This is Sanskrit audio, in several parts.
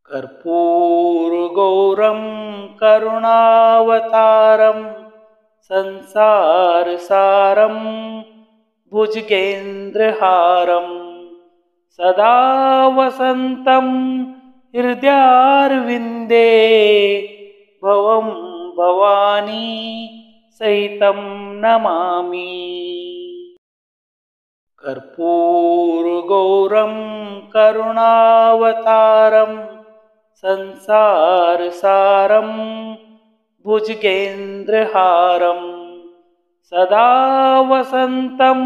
कर्पूरगौरं करुणावतारं संसारसारं भुजगेन्द्रहारं सदा वसन्तं हृदयारविन्दे भवं भवानी सहितं नमामि। कर्पूरगौरं करुणावतारं संसारसारं भुजगेन्द्रहारं सदा वसन्तं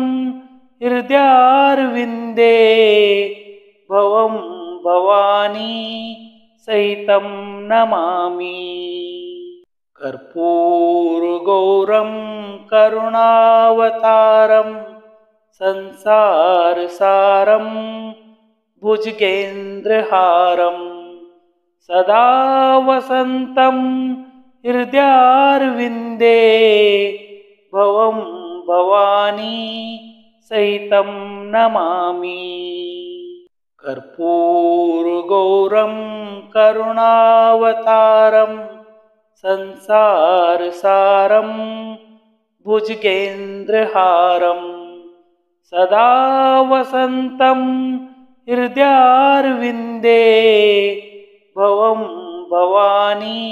हृदयारविन्दे भवं भवानी सहितं नमामि। कर्पूरगौरं करुणावतारं संसारसारं भुजगेन्द्रहारं सदा वसन्तं हृदयारविन्दे भवं भवानी सहितं नमामि। कर्पूरगौरं करुणावतारं संसारसारं भुजगेन्द्रहारं सदा वसन्तं हृदयारविन्दे भवं भवानी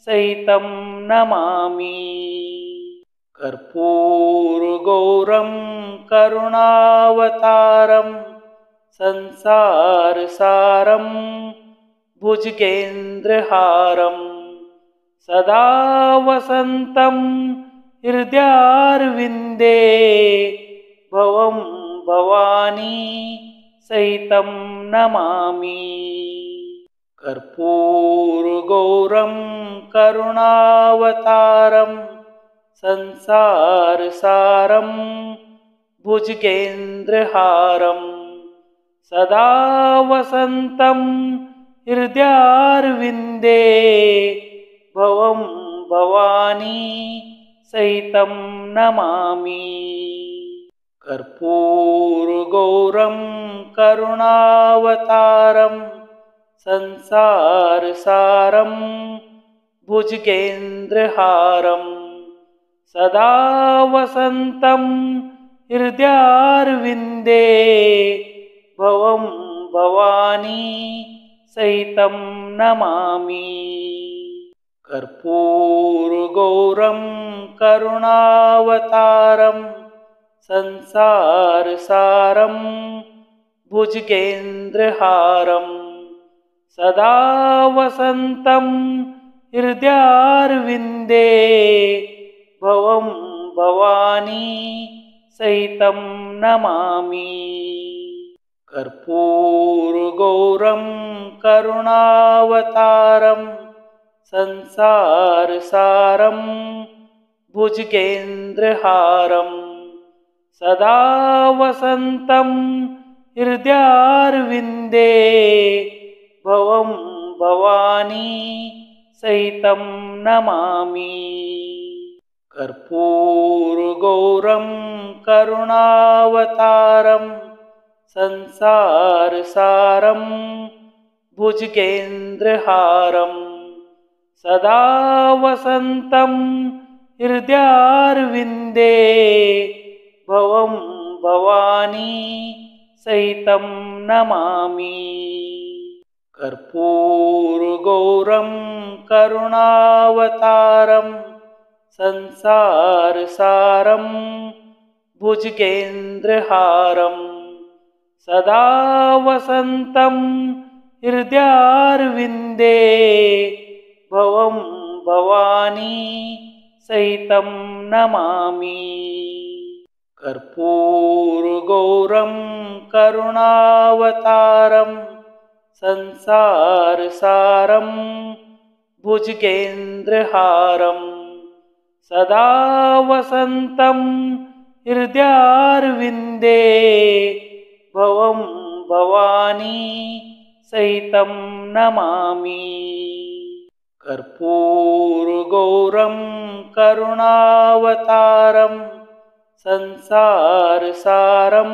सहितं नमामि। कर्पूरगौरं करुणावतारं संसारसारं भुजगेन्द्रहारं सदा वसन्तं हृदयारविन्दे भवं भवानी सहितं नमामि। कर्पूरगौरं करुणावतारं संसारसारं भुजगेन्द्रहारं सदा वसन्तं हृदयारविन्दे भवं भवानी सहितं नमामि। कर्पूरगौरं करुणावतारं संसारसारं भुजगेन्द्रहारं सदा वसन्तं हृदयारविन्दे भवं भवानी सहितं नमामि। कर्पूरगौरं करुणावतारं संसारसारं भुजगेन्द्रहारं सदा वसन्तं हृदयारविन्दे भवं भवानी सहितं नमामि। कर्पूरगौरं करुणावतारं संसारसारं भुजगेन्द्रहारं सदा वसन्तं हृदयारविन्दे भवं भवानी सहितं नमामि। कर्पूरगौरं करुणावतारं संसारसारं भुजगेन्द्रहारं सदा वसन्तं हृदयारविन्दे भवं भवानी सहितं नमामि। कर्पूरगौरं करुणावतारं संसारसारं भुजगेन्द्रहारं सदा वसन्तं हृदयारविन्दे भवं भवानी सहितं नमामि। कर्पूरगौरं करुणावतारं संसारसारं भुजगेन्द्रहारं सदा वसन्तं हृदयारविन्दे भवं भवानी सहितं नमामि। कर्पूरगौरं करुणावतारं संसारसारं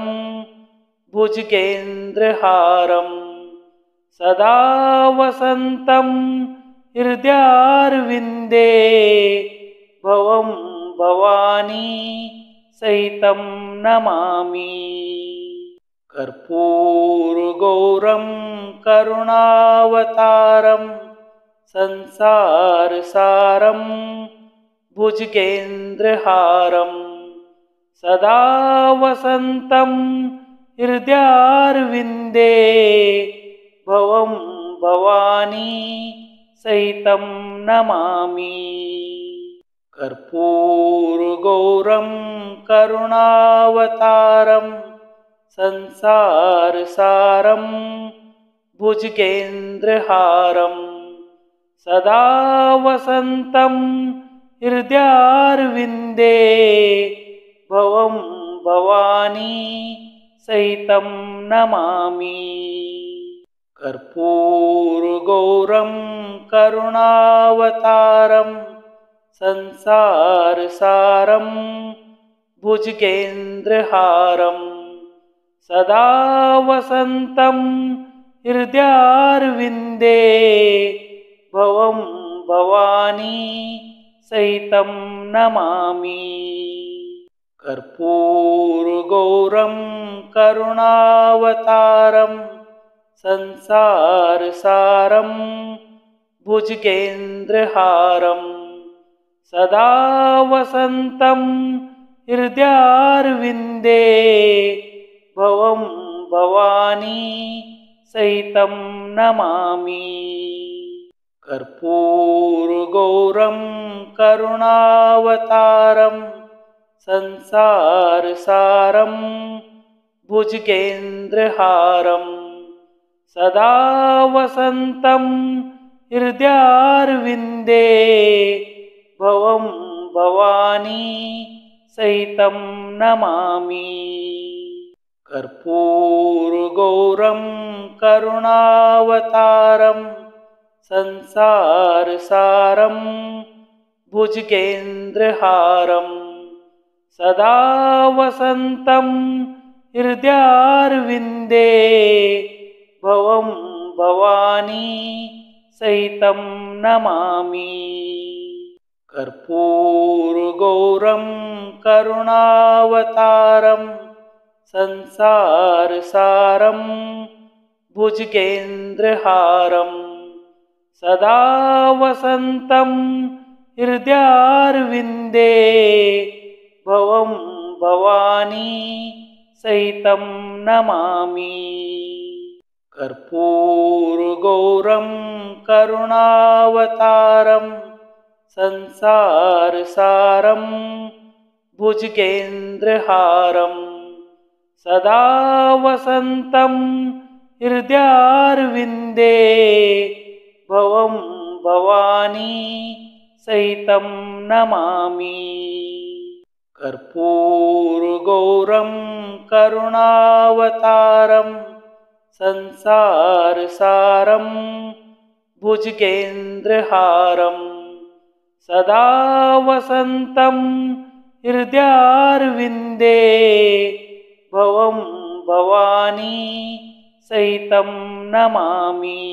भुजगेन्द्रहारं सदा वसन्तं हृदयारविन्दे भवं भवानी सहितं नमामि। कर्पूरगौरं करुणावतारं संसारसारं भुजगेन्द्रहारं सदा वसन्तं हृदयारविन्दे भवं भवानी सहितं नमामि। कर्पूरगौरं करुणावतारं संसारसारं भुजगेन्द्रहारं सदा वसन्तं हृदयारविन्दे भवं भवानी सहितं नमामि। कर्पूरगौरं करुणावतारं संसारसारं भुजगेन्द्रहारं सदा वसन्तं हृदयारविन्दे भवं भवानी सहितं नमामि। कर्पूरगौरं करुणावतारं संसारसारं भुजगेन्द्रहारं सदा वसन्तं हृदयारविन्दे भवं भवानी सहितं नमामि। कर्पूरगौरं करुणावतारं संसारसारं भुजगेन्द्रहारं सदा वसन्तं हृदयारविन्दे भवं भवानी सहितं नमामि। कर्पूरगौरं करुणावतारं संसारसारं भुजगेन्द्रहारं सदा वसन्तं हृदयारविन्दे भवं भवानी सहितं नमामि। कर्पूरगौरं करुणावतारं संसारसारं भुजगेन्द्रहारं सदा वसन्तं हृदयारविन्दे भवं भवानी सहितं नमामि। कर्पूरगौरं करुणावतारं संसारसारं भुजगेन्द्रहारं सदा वसन्तं हृदयारविन्दे भवं भवानी सहितं नमामि। कर्पूरगौरं करुणावतारं संसारसारं भुजगेन्द्रहारं सदा वसन्तं हृदयारविन्दे भवं भवानी सहितं नमामि।